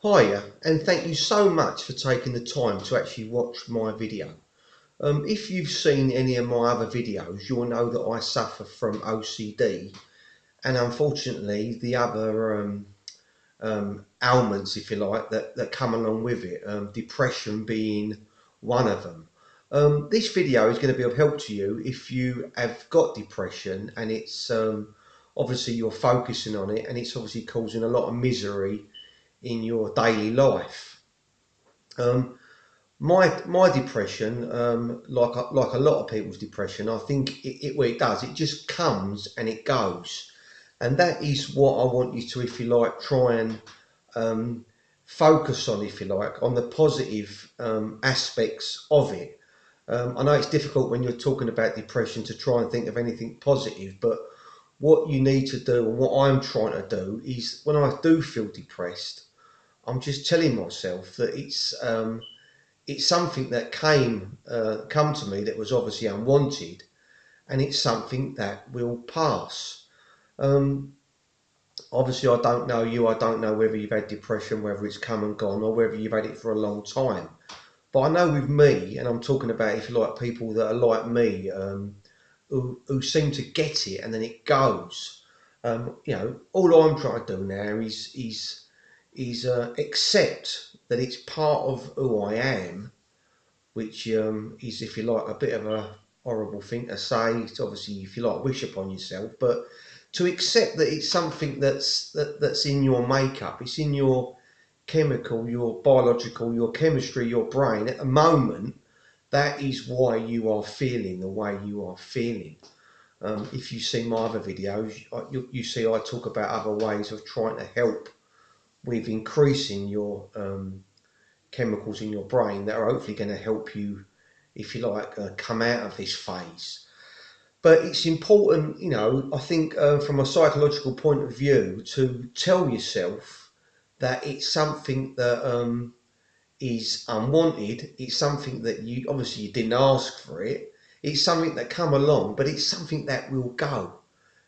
Hiya, and thank you so much for taking the time to actually watch my video. If you've seen any of my other videos, you'll know that I suffer from OCD and unfortunately the other ailments, if you like, that come along with it, depression being one of them. This video is going to be of help to you if you have got depression and it's obviously you're focusing on it and it's obviously causing a lot of misery in your daily life. Um, my depression, like a lot of people's depression, I think what it does, it just comes and it goes, and that is what I want you to, if you like, try and um, focus on, if you like, on the positive aspects of it. I know it's difficult when you're talking about depression to try and think of anything positive, but what you need to do, and what I'm trying to do, is when I do feel depressed, I'm just telling myself that it's something that come to me that was obviously unwanted, and it's something that will pass. Um, Obviously, I don't know you. I don't know whether you've had depression, whether it's come and gone, or whether you've had it for a long time. But I know with me, and I'm talking about, if you like, people that are like me, who seem to get it and then it goes. All I'm trying to do now is accept that it's part of who I am, which is, if you like, a bit of a horrible thing to say. It's obviously, if you like, wish upon yourself, but to accept that it's something that's in your makeup, it's in your chemical, your biological, your chemistry, your brain at the moment. That is why you are feeling the way you are feeling. If you see my other videos, you see I talk about other ways of trying to help with increasing your chemicals in your brain that are hopefully going to help you, if you like, come out of this phase. But it's important, I think, from a psychological point of view, to tell yourself that it's something that is unwanted. It's something that you obviously you didn't ask for it. It's something that come along, but it's something that will go.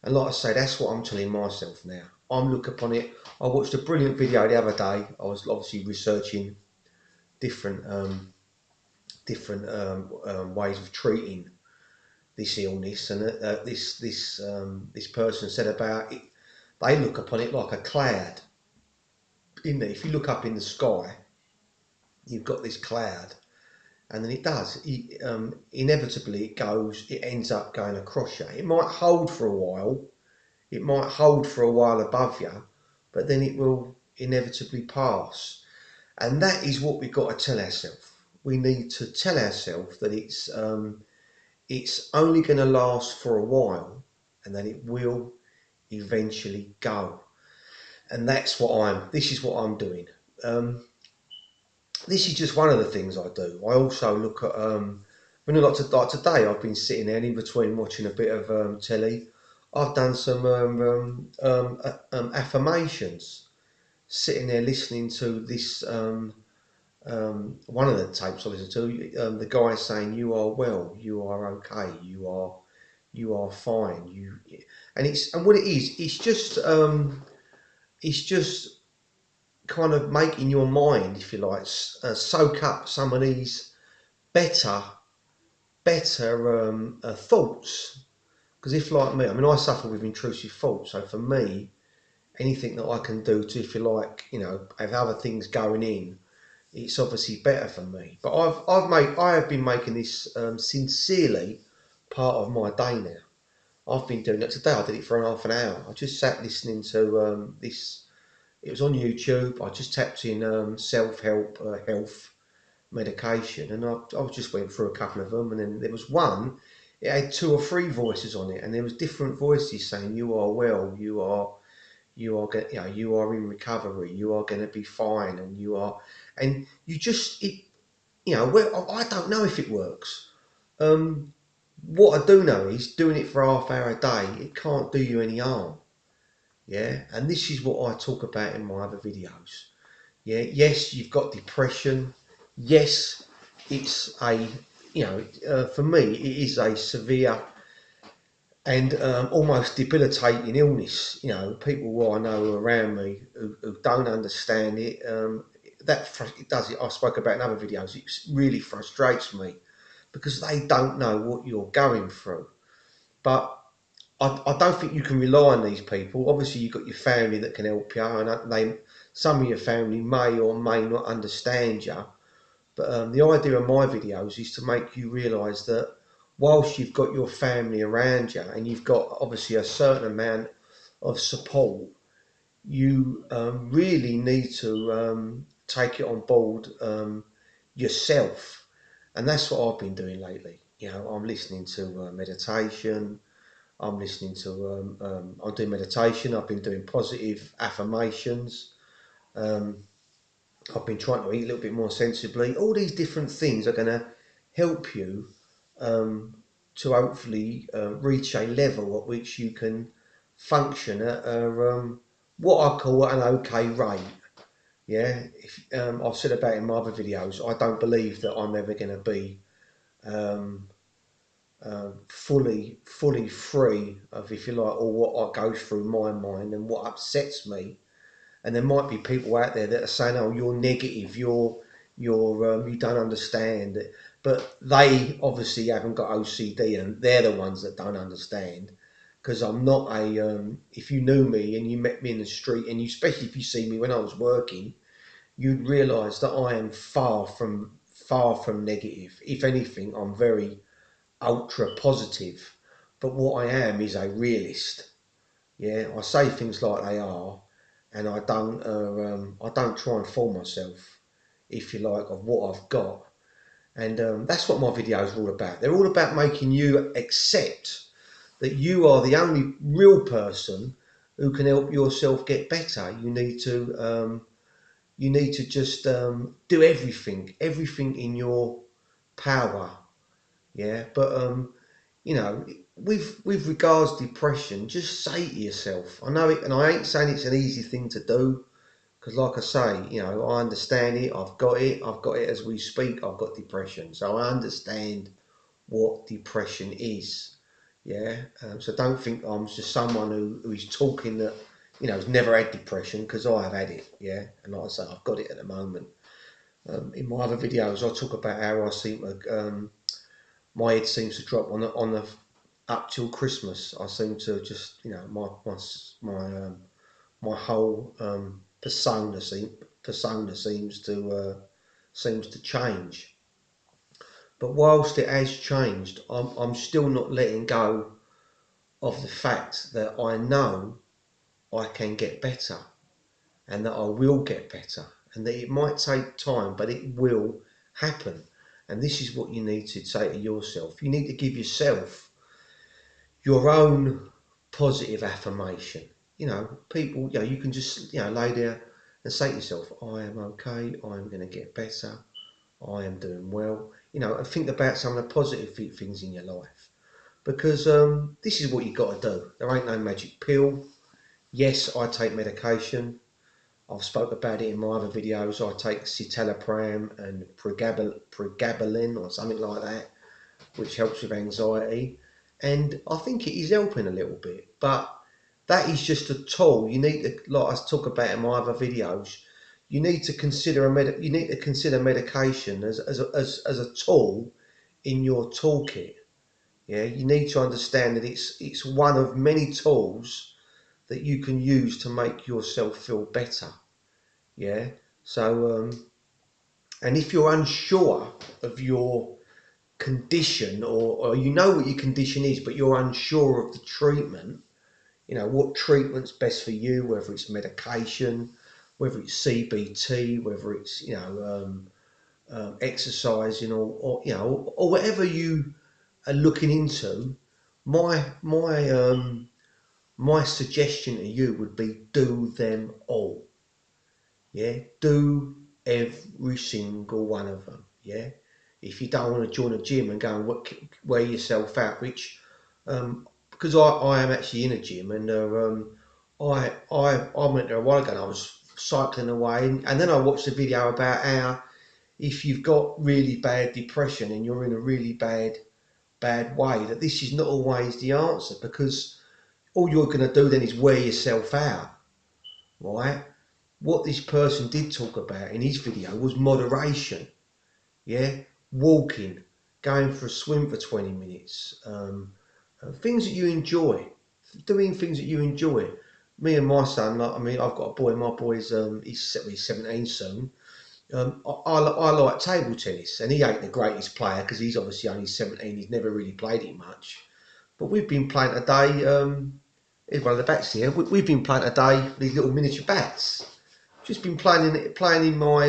And like I say, that's what I'm telling myself now. I'm looking upon it. I watched a brilliant video the other day. I was obviously researching different ways of treating this illness, and this person said about it. They look upon it like a cloud. If you look up in the sky, you've got this cloud, and then it does. Inevitably, it ends up going across you. It might hold for a while. It might hold for a while above you, but then it will inevitably pass. And that is what we've got to tell ourselves. We need to tell ourselves that it's only going to last for a while, and then it will eventually go. And this is what I'm doing. This is just one of the things I do. I also look at, when like today, I've been sitting there in between watching a bit of telly. I've done some affirmations, sitting there listening to this, one of the tapes I listened to, the guy saying, "You are well, you are okay, you are fine." And what it is, it's just kind of making your mind, if you like, soak up some of these better thoughts. Because if, like me, I mean, I suffer with intrusive thoughts, so for me, anything that I can do to, if you like, have other things going in, it's obviously better for me. But I have been making this sincerely part of my day now. I've been doing it today. I did it for half an hour. I just sat listening to this. It was on YouTube. I just tapped in self-help, health, medication, and I just went through a couple of them. And then there was one. It had two or three voices on it, and there was different voices saying, "You are well. You are in recovery. You are going to be fine, and you are." And you just it. Well, I don't know if it works. What I do know is doing it for half hour a day, it can't do you any harm. Yeah, and this is what I talk about in my other videos. Yeah, yes, you've got depression. Yes, it's a, for me, it is a severe and almost debilitating illness. You know, people who I know around me who don't understand it. It does it. I spoke about in other videos. It really frustrates me because they don't know what you're going through. But I don't think you can rely on these people. Obviously, you've got your family that can help you, and some of your family may or may not understand you. But the idea of my videos is to make you realise that whilst you've got your family around you and you've got obviously a certain amount of support, you really need to take it on board yourself. And that's what I've been doing lately. You know, I'm listening to meditation. I'm doing meditation. I've been doing positive affirmations. Um, I've been trying to eat a little bit more sensibly. All these different things are going to help you um, to hopefully reach a level at which you can function at what I call an okay rate. Yeah, I've said about it in my other videos, I don't believe that I'm ever going to be um, fully free of, if you like, or what goes through my mind and what upsets me. And there might be people out there that are saying, "Oh, you're negative. You don't understand." But they obviously haven't got OCD, and they're the ones that don't understand. Because I'm not a. If you knew me and you met me in the street, and you, especially if you see me when I was working, you'd realise that I am far from negative. If anything, I'm very ultra positive. But what I am is a realist. Yeah, I say things like they are, and I don't try and fool myself, if you like, of what I've got. And that's what my videos are all about. They're all about making you accept that you are the only real person who can help yourself get better. You need to just do everything in your power. Yeah, but you know, with regards to depression, just say to yourself, I know it, and I ain't saying it's an easy thing to do, because like I say, you know, I understand it. I've got it as we speak. I've got depression, so I understand what depression is. Yeah, so don't think I'm just someone who is talking that, you know, has never had depression, because I have had it. Yeah, and like I say, I've got it at the moment. In my other videos, I talk about how I seem to my head seems to drop on the up till Christmas. I seem to just, you know, my whole persona seems to change. But whilst it has changed, I'm still not letting go of the fact that I know I can get better, and that I will get better, and that it might take time, but it will happen. And this is what you need to say to yourself. You need to give yourself your own positive affirmation. You know, people, you know, you can just, you know, lay there and say to yourself, I am okay, I am going to get better, I am doing well. You know, and think about some of the positive things in your life. Because this is what you've got to do. There ain't no magic pill. Yes, I take medication. I've spoke about it in my other videos. I take citalopram and pregabalin or something like that, which helps with anxiety. And I think it is helping a little bit, but that is just a tool. You need to, like I talk about in my other videos, you need to consider medication as a tool in your toolkit. Yeah, you need to understand that it's one of many tools that you can use to make yourself feel better. Yeah. So and if you're unsure of your condition, or you know what your condition is, but you're unsure of the treatment, you know, what treatment's best for you, whether it's medication, whether it's CBT, whether it's, you know, exercising, or you know, or whatever you are looking into, my suggestion to you would be do them all. Yeah, do every single one of them. Yeah, if you don't want to join a gym and go and wear yourself out, which because I am actually in a gym, and I went there a while ago and I was cycling away, and then I watched a video about how if you've got really bad depression and you're in a really bad bad way, that this is not always the answer, because all you're going to do then is wear yourself out, right? What this person did talk about in his video was moderation, yeah? Walking, going for a swim for 20 minutes, things that you enjoy, doing things that you enjoy. Me and my son, like, I mean, I've got a boy, my boy's, he's 17 soon. I like table tennis, and he ain't the greatest player because he's obviously only 17, he's never really played it much. But we've been playing today, here's one of the bats here, we've been playing today, these little miniature bats. Just been playing in my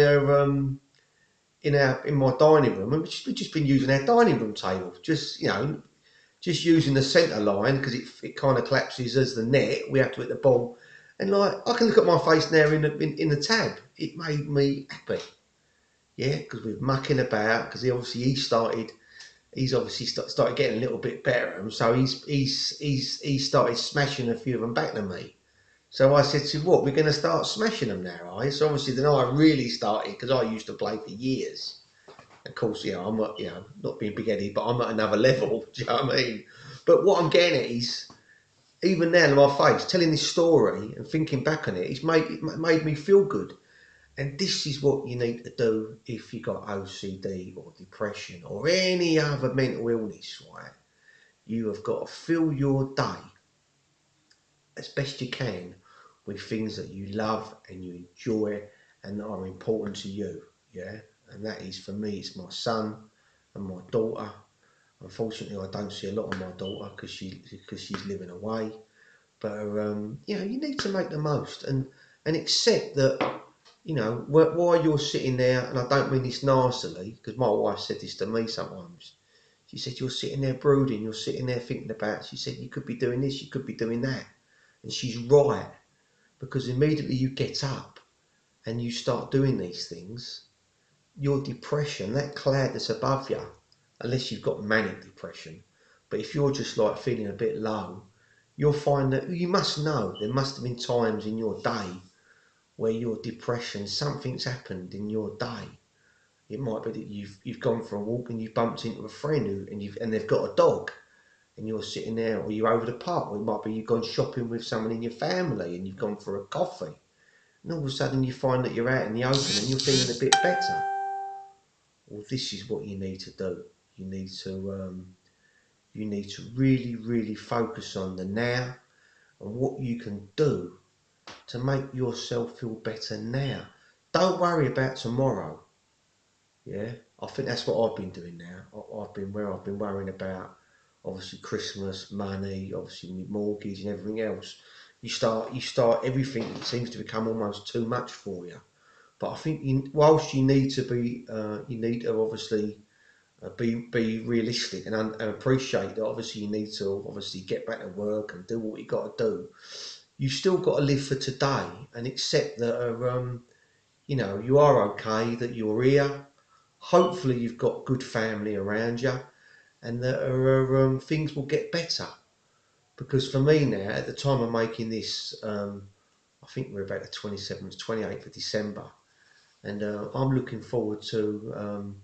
in my dining room, and we've just been using our dining room table, just just using the centre line, because it kind of collapses as the net. We have to hit the ball, and like I can look at my face now in the tab. It made me happy, yeah, because we're mucking about. Because he's obviously started getting a little bit better, and so he started smashing a few of them back to me. So I said to him, "What, we're going to start smashing them now, are you?" So obviously then I really started, because I used to play for years. Of course, I'm not, not being big-headed, but I'm at another level. Do you know what I mean? But what I'm getting at is, even now in my face, telling this story and thinking back on it made me feel good. And this is what you need to do if you've got OCD or depression or any other mental illness, right? You have got to fill your day as best you can with things that you love and you enjoy and that are important to you, yeah? And that is, for me, it's my son and my daughter. Unfortunately, I don't see a lot of my daughter because she's living away. But you need to make the most and accept that, while you're sitting there, and I don't mean this nastily, because my wife said this to me sometimes. She said, you're sitting there brooding, you're sitting there thinking about, she said, you could be doing this, you could be doing that. And she's right, because immediately you get up and you start doing these things, your depression, that cloud that's above you, unless you've got manic depression, but if you're just like feeling a bit low, you'll find that you must know there must have been times in your day where your depression, something's happened in your day. It might be that you've gone for a walk and you've bumped into a friend and they've got a dog, and you're sitting there, or you're over the park, or it might be you've gone shopping with someone in your family and you've gone for a coffee, and all of a sudden you find that you're out in the open and you're feeling a bit better. Well, this is what you need to do. You need to really, really focus on the now and what you can do to make yourself feel better now. Don't worry about tomorrow. Yeah, I think that's what I've been doing now. I've been worrying about, obviously, Christmas, money, obviously my mortgage and everything else. You start everything seems to become almost too much for you. But I think whilst you need to be, you need to obviously be realistic and appreciate that obviously you need to obviously get back to work and do what you got to do. You still got to live for today and accept that you are okay, that you're here. Hopefully you've got good family around you, and that things will get better. Because for me now, at the time of making this, I think we're about the 27th, 28th of December, and I'm looking forward to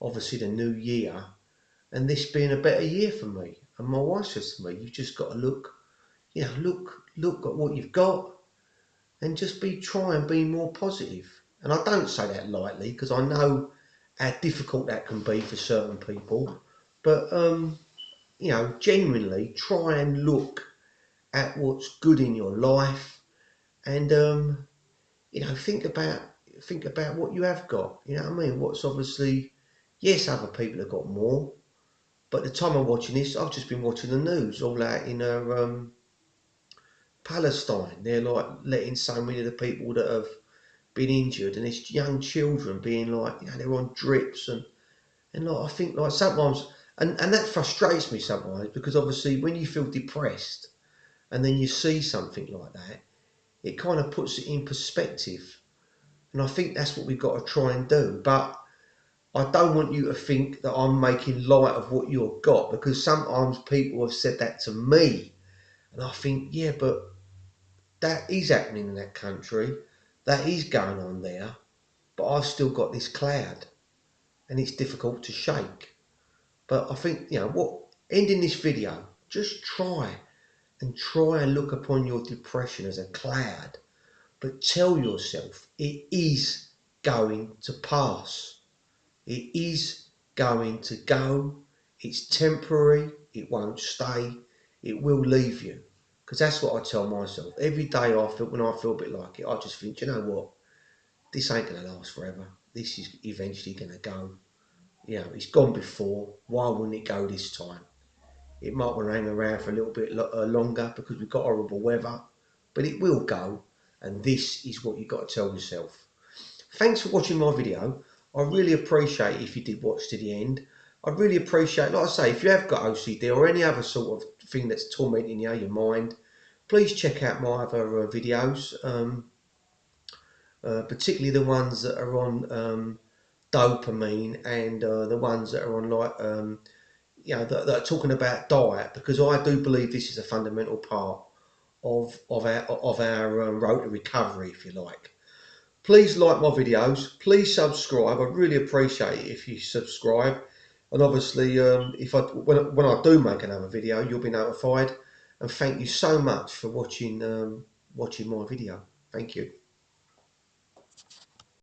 obviously the new year and this being a better year for me. And my wife says to me, "You've just got to look at what you've got, and just try and be more positive." And I don't say that lightly, because I know how difficult that can be for certain people. But genuinely try and look at what's good in your life, and think about what you have got. You know what I mean? What's obviously, yes, other people have got more. But at the time I'm watching this, I've just been watching the news all out in Palestine. They're like letting so many of the people that have been injured, and it's young children being like, they're on drips, and like, I think like sometimes, and that frustrates me sometimes, because obviously when you feel depressed and then you see something like that, it kind of puts it in perspective. And I think that's what we've got to try and do. But I don't want you to think that I'm making light of what you've got, because sometimes people have said that to me, and I think, yeah, but that is happening in that country, that is going on there, but I've still got this cloud, and it's difficult to shake. But I think, Ending this video, just try and look upon your depression as a cloud, but tell yourself it is going to pass. It is going to go. It's temporary. It won't stay. It will leave you. Because that's what I tell myself. Every day when I feel a bit like it, I just think, you know what? This ain't going to last forever. This is eventually going to go. You know, it's gone before. Why wouldn't it go this time? It might want to hang around for a little bit longer because we've got horrible weather, but it will go. And this is what you've got to tell yourself. Thanks for watching my video. I really appreciate it if you did watch to the end. I'd really appreciate, like I say, if you have got OCD or any other sort of thing that's tormenting you, your mind, please check out my other videos, particularly the ones that are on dopamine and the ones that are on like that are talking about diet, because I do believe this is a fundamental part of our road to recovery, if you like. Please like my videos. Please subscribe. I'd really appreciate it if you subscribe. And obviously, when I do make another video, you'll be notified. And thank you so much for watching my video. Thank you.